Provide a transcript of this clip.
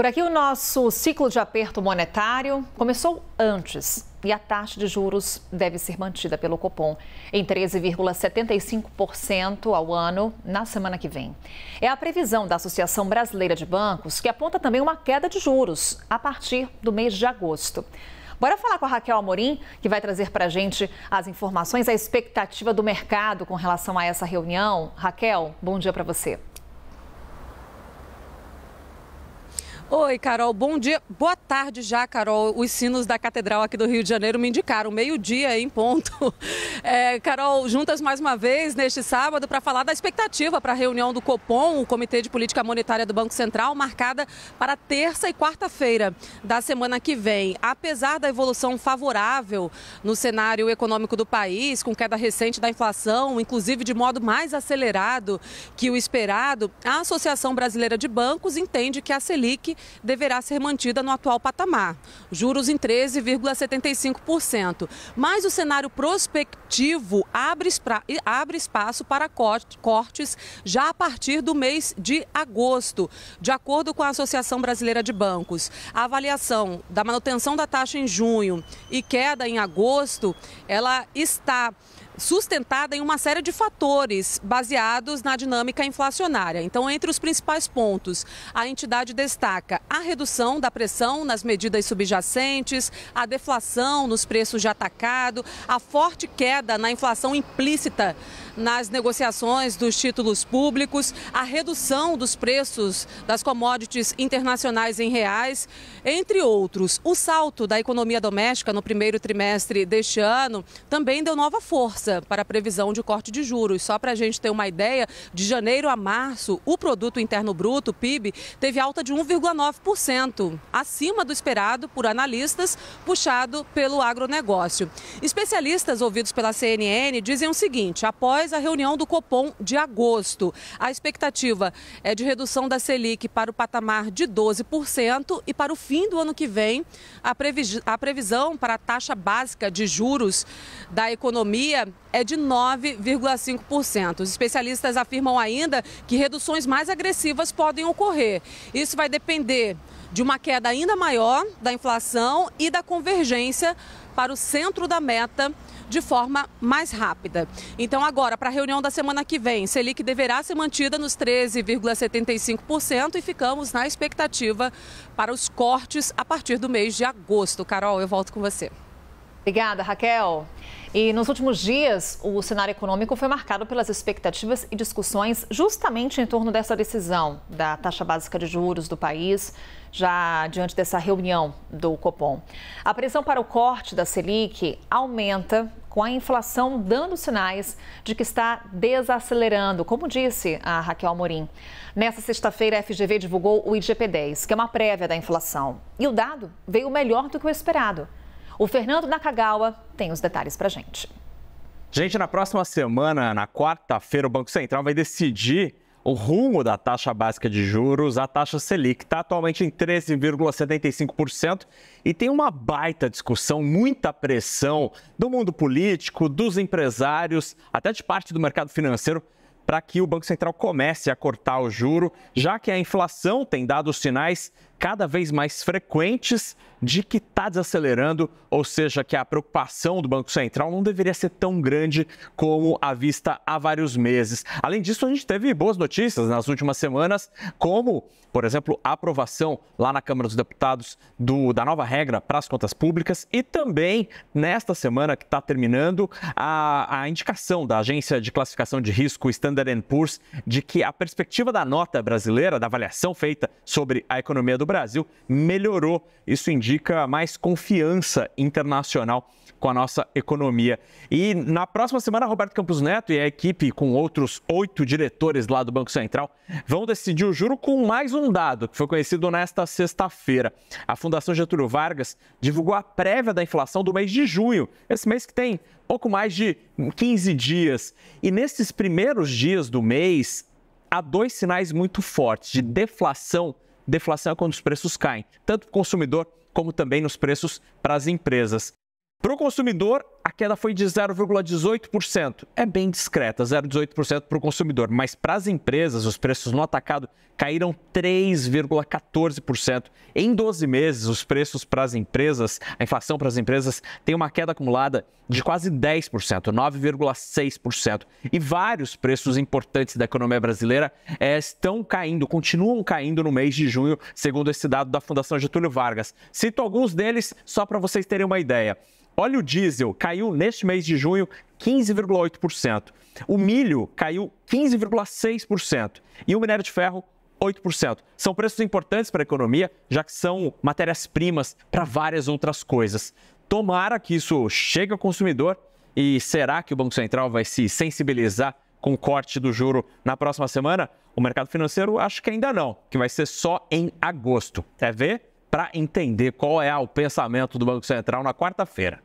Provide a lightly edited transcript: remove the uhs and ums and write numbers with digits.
Por aqui o nosso ciclo de aperto monetário começou antes e a taxa de juros deve ser mantida pelo Copom em 13,75% ao ano na semana que vem. É a previsão da Associação Brasileira de Bancos, que aponta também uma queda de juros a partir do mês de agosto. Bora falar com a Raquel Amorim, que vai trazer para a gente as informações, a expectativa do mercado com relação a essa reunião. Raquel, bom dia para você. Oi, Carol, bom dia. Boa tarde já, Carol. Os sinos da Catedral aqui do Rio de Janeiro me indicaram, meio-dia em ponto. Carol, juntas mais uma vez neste sábado para falar da expectativa para a reunião do Copom, o Comitê de Política Monetária do Banco Central, marcada para terça e quarta-feira da semana que vem. Apesar da evolução favorável no cenário econômico do país, com queda recente da inflação, inclusive de modo mais acelerado que o esperado, a Associação Brasileira de Bancos entende que a Selic deverá ser mantida no atual patamar, juros em 13,75%. Mas o cenário prospectivo abre espaço para cortes já a partir do mês de agosto, de acordo com a Associação Brasileira de Bancos. A avaliação da manutenção da taxa em junho e queda em agosto, ela está sustentada em uma série de fatores baseados na dinâmica inflacionária. Então, entre os principais pontos, a entidade destaca a redução da pressão nas medidas subjacentes, a deflação nos preços de atacado, a forte queda na inflação implícita nas negociações dos títulos públicos, a redução dos preços das commodities internacionais em reais, entre outros. O salto da economia doméstica no primeiro trimestre deste ano também deu nova força para a previsão de corte de juros. Só para a gente ter uma ideia, de janeiro a março, o Produto Interno Bruto, o PIB, teve alta de 1,9%, acima do esperado por analistas, puxado pelo agronegócio. Especialistas ouvidos pela CNN dizem o seguinte: após a reunião do Copom de agosto, a expectativa é de redução da Selic para o patamar de 12% e para o fim do ano que vem, a previsão para a taxa básica de juros da economia é de 9,5%. Os especialistas afirmam ainda que reduções mais agressivas podem ocorrer. Isso vai depender de uma queda ainda maior da inflação e da convergência para o centro da meta de forma mais rápida. Então, agora, para a reunião da semana que vem, Selic deverá ser mantida nos 13,75% e ficamos na expectativa para os cortes a partir do mês de agosto. Carol, eu volto com você. Obrigada, Raquel. E nos últimos dias, o cenário econômico foi marcado pelas expectativas e discussões justamente em torno dessa decisão da taxa básica de juros do país, já diante dessa reunião do Copom. A pressão para o corte da Selic aumenta com a inflação dando sinais de que está desacelerando, como disse a Raquel Amorim. Nessa sexta-feira, a FGV divulgou o IGP-10, que é uma prévia da inflação. E o dado veio melhor do que o esperado. O Fernando Nakagawa tem os detalhes para a gente. Gente, na próxima semana, na quarta-feira, o Banco Central vai decidir o rumo da taxa básica de juros. A taxa Selic está atualmente em 13,75% e tem uma baita discussão, muita pressão do mundo político, dos empresários, até de parte do mercado financeiro, para que o Banco Central comece a cortar o juro, já que a inflação tem dado sinais cada vez mais frequentes de que está desacelerando, ou seja, que a preocupação do Banco Central não deveria ser tão grande como a vista há vários meses. Além disso, a gente teve boas notícias nas últimas semanas, como, por exemplo, a aprovação lá na Câmara dos Deputados da nova regra para as contas públicas e também, nesta semana que está terminando, a indicação da Agência de Classificação de Risco Standard & Poor's de que a perspectiva da nota brasileira, da avaliação feita sobre a economia do Brasil, melhorou. Isso indica mais confiança internacional com a nossa economia. E na próxima semana, Roberto Campos Neto e a equipe com outros 8 diretores lá do Banco Central vão decidir o juro com mais um dado que foi conhecido nesta sexta-feira. A Fundação Getúlio Vargas divulgou a prévia da inflação do mês de junho, esse mês que tem pouco mais de 15 dias. E nesses primeiros dias do mês, há 2 sinais muito fortes de deflação. Deflação é quando os preços caem, tanto para o consumidor como também nos preços para as empresas. Para o consumidor, a queda foi de 0,18%. É bem discreta, 0,18% para o consumidor. Mas para as empresas, os preços no atacado caíram 3,14%. Em 12 meses, os preços para as empresas, a inflação para as empresas, tem uma queda acumulada de quase 10%, 9,6%. E vários preços importantes da economia brasileira estão caindo, continuam caindo no mês de junho, segundo esse dado da Fundação Getúlio Vargas. Cito alguns deles só para vocês terem uma ideia. Óleo diesel caiu neste mês de junho 15,8%. O milho caiu 15,6%. E o minério de ferro, 8%. São preços importantes para a economia, já que são matérias-primas para várias outras coisas. Tomara que isso chegue ao consumidor. E será que o Banco Central vai se sensibilizar com o corte do juro na próxima semana? O mercado financeiro acho que ainda não, que vai ser só em agosto. Quer ver? Para entender qual é o pensamento do Banco Central na quarta-feira.